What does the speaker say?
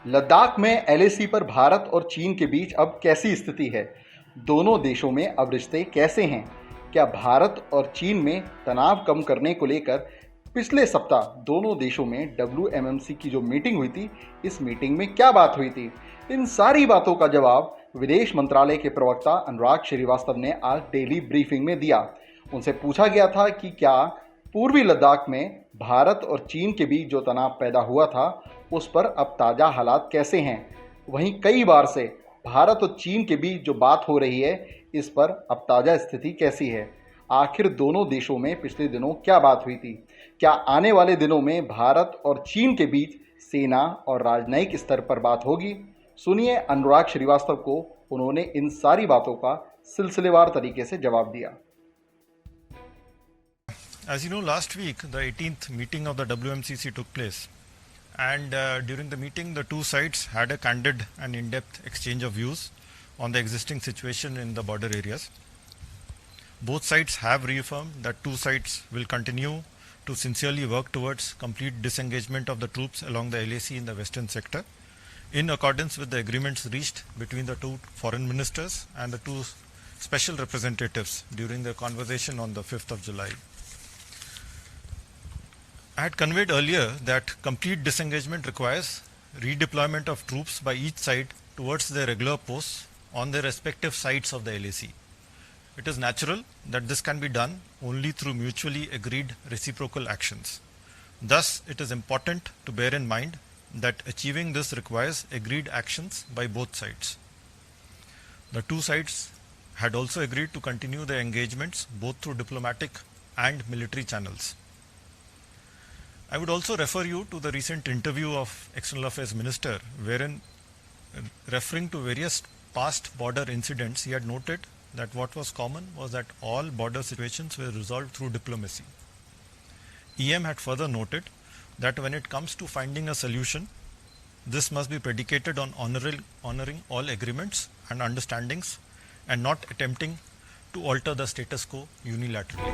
लद्दाख में एलएसी पर भारत और चीन के बीच अब कैसी स्थिति है? दोनों देशों में अब रिश्ते कैसे हैं? क्या भारत और चीन में तनाव कम करने को लेकर पिछले सप्ताह दोनों देशों में WMMC की जो मीटिंग हुई थी, इस मीटिंग में क्या बात हुई थी? इन सारी बातों का जवाब विदेश मंत्रालय के प्रवक्ता अनुराग श्रीवास्तव ने आज डेली ब्रीफिंग में दिया। उनसे पूछा गया था कि क्या पूर्वी लद्दाख में भारत और चीन के बीच जो तनाव पैदा हुआ था, उस पर अब ताज़ा हालात कैसे हैं? वहीं कई बार से भारत और चीन के बीच जो बात हो रही है, इस पर अब ताज़ा स्थिति कैसी है? आखिर दोनों देशों में पिछले दिनों क्या बात हुई थी? क्या आने वाले दिनों में भारत और चीन के बीच सेना और राजनयिक स्तर पर बात होगी? सुनिए अनुराग श्रीवास्तव को, उन्होंने इन सारी बातों का सिलसिलेवार तरीके से जवाब दिया। As you know, last week the 18th meeting of the WMCC took place, and during the meeting the two sides had a candid and in-depth exchange of views on the existing situation in the border areas. Both sides have reaffirmed that two sides will continue to sincerely work towards complete disengagement of the troops along the LAC in the western sector, in accordance with the agreements reached between the two foreign ministers and the two special representatives during their conversation on the 5th of July. I had conveyed earlier that complete disengagement requires redeployment of troops by each side towards their regular posts on their respective sides of the LAC. It is natural that this can be done only through mutually agreed reciprocal actions. Thus, it is important to bear in mind that achieving this requires agreed actions by both sides. The two sides had also agreed to continue their engagements both through diplomatic and military channels. I would also refer you to the recent interview of External Affairs Minister, wherein, referring to various past border incidents, he had noted that what was common was that all border situations were resolved through diplomacy. EM had further noted that when it comes to finding a solution, this must be predicated on honoring all agreements and understandings and not attempting to alter the status quo unilaterally.